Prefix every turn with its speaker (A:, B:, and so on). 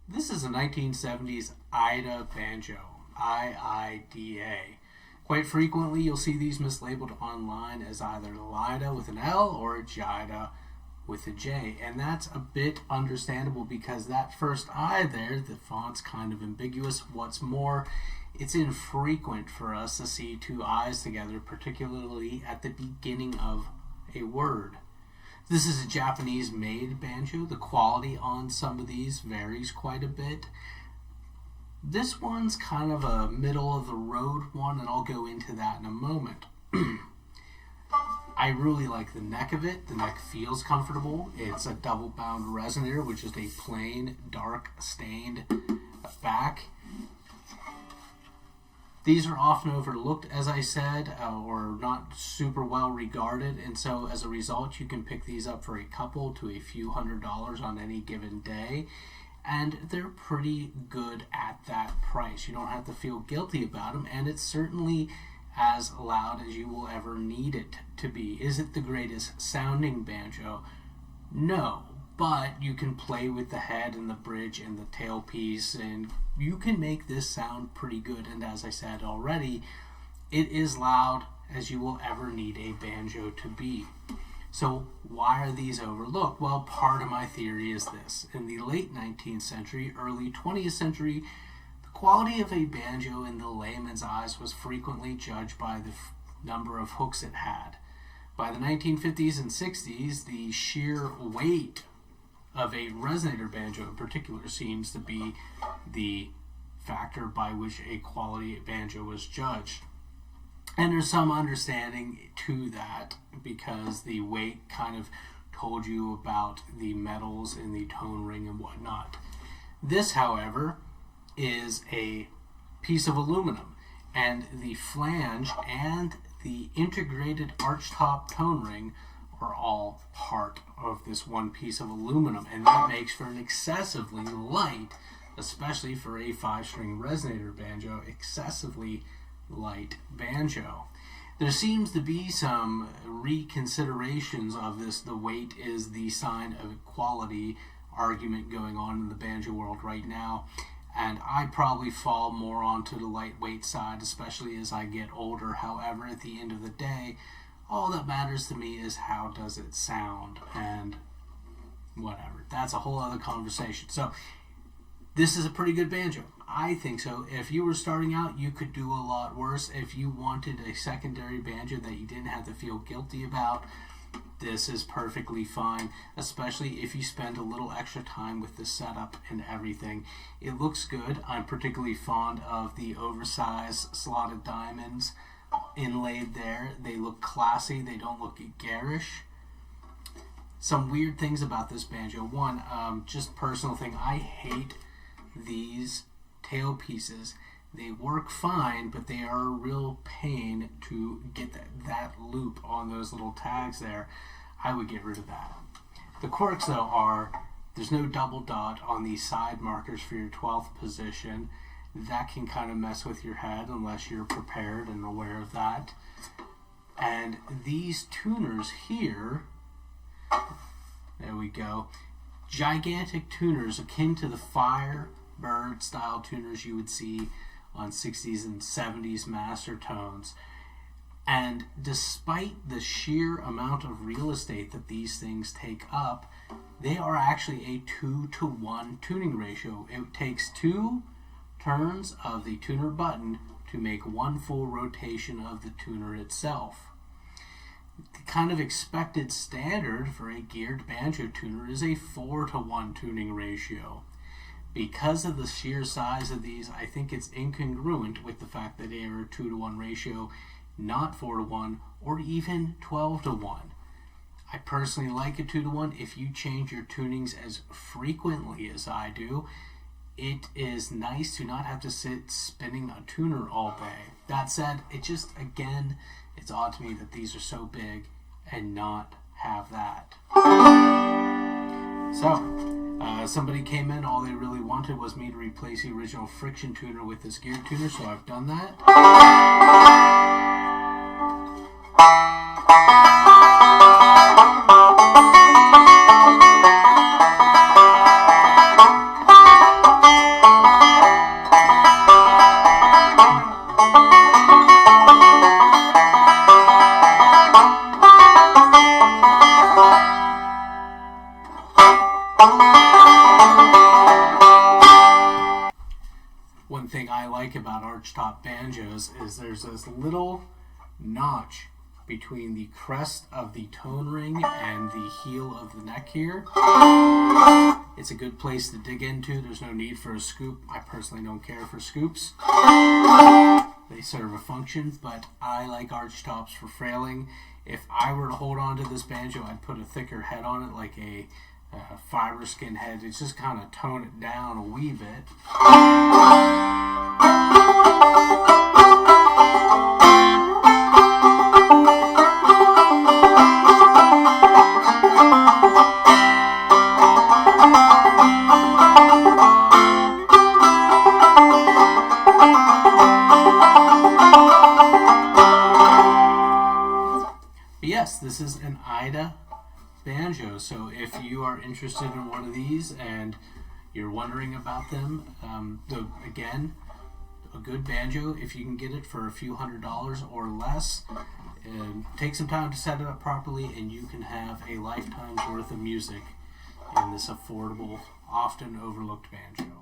A: This is a 1970s Iida Banjo, I-I-D-A. Quite frequently, you'll see these mislabeled online as either Lida with an L or Jida with a J. And that's a bit understandable because that first I there, the font's kind of ambiguous. What's more, it's infrequent for us to see two I's together, particularly at the beginning of a word. This is a Japanese-made banjo. The quality on some of these varies quite a bit. This one's kind of a middle-of-the-road one, and I'll go into that in a moment. I really like the neck of it. The neck feels comfortable. It's a double-bound resonator, which is a plain, dark, stained back. These are often overlooked, as I said, or not super well regarded, and so as a result, you can pick these up for a couple to a few $100s on any given day, and they're pretty good at that price. You don't have to feel guilty about them, and it's certainly as loud as you will ever need it to be. Is it the greatest sounding banjo? No. But you can play with the head and the bridge and the tailpiece, and you can make this sound pretty good. And as I said already, it is loud as you will ever need a banjo to be. So why are these overlooked? Well, part of my theory is this. In the late 19th century, early 20th century, the quality of a banjo in the layman's eyes was frequently judged by the number of hooks it had. By the 1950s and 60s, the sheer weight of a resonator banjo in particular seems to be the factor by which a quality banjo was judged. And there's some understanding to that because the weight kind of told you about the metals in the tone ring and whatnot. This, however, is a piece of aluminum, and the flange and the integrated archtop tone ring are all part of this one piece of aluminum, and that makes for an excessively light, especially for a 5-string resonator banjo, excessively light banjo. There seems to be some reconsiderations of this. The weight is the sign of equality argument going on in the banjo world right now, and I probably fall more onto the lightweight side, especially as I get older. However, at the end of the day, all that matters to me is how does it sound, and whatever. That's a whole other conversation. So this is a pretty good banjo. I think so. If you were starting out, you could do a lot worse. If you wanted a secondary banjo that you didn't have to feel guilty about, this is perfectly fine, especially if you spend a little extra time with the setup and everything. It looks good. I'm particularly fond of the oversized slotted diamonds inlaid there. They look classy. They don't look garish. Some weird things about this banjo. One, just personal thing. I hate these tail pieces. They work fine, but they are a real pain to get that loop on those little tags there. I would get rid of that. The quirks, though, are there's no double dot on these side markers for your 12th position. That can kind of mess with your head unless you're prepared and aware of that. And these tuners here, there we go, gigantic tuners akin to the Firebird style tuners you would see on 60s and 70s master tones. And despite the sheer amount of real estate that these things take up, they are actually a 2-to-1 tuning ratio. It takes 2 turns of the tuner button to make 1 full rotation of the tuner itself. The kind of expected standard for a geared banjo tuner is a 4-to-1 tuning ratio. Because of the sheer size of these, I think it's incongruent with the fact that they are a 2-to-1 ratio, not 4-to-1 or even 12-to-1. I personally like a 2-to-1. If you change your tunings as frequently as I do, it is nice to not have to sit spinning a tuner all day. That said, again, it's odd to me that these are so big and not have that. So, somebody came in, all they really wanted was me to replace the original friction tuner with this geared tuner, so I've done that. thing I like about archtop banjos is there's this little notch between the crest of the tone ring and the heel of the neck here. It's a good place to dig into. There's no need for a scoop. I personally don't care for scoops. They serve a function, but I like archtops for frailing. If I were to hold on to this banjo, I'd put a thicker head on it, like a fiber skin head. It's just kind of tone it down a wee bit. Yes, this is an Iida Banjo. So if you are interested in one of these and you're wondering about them, again, a good banjo, if you can get it for a few $100s or less, take some time to set it up properly, and you can have a lifetime's worth of music in this affordable, often overlooked banjo.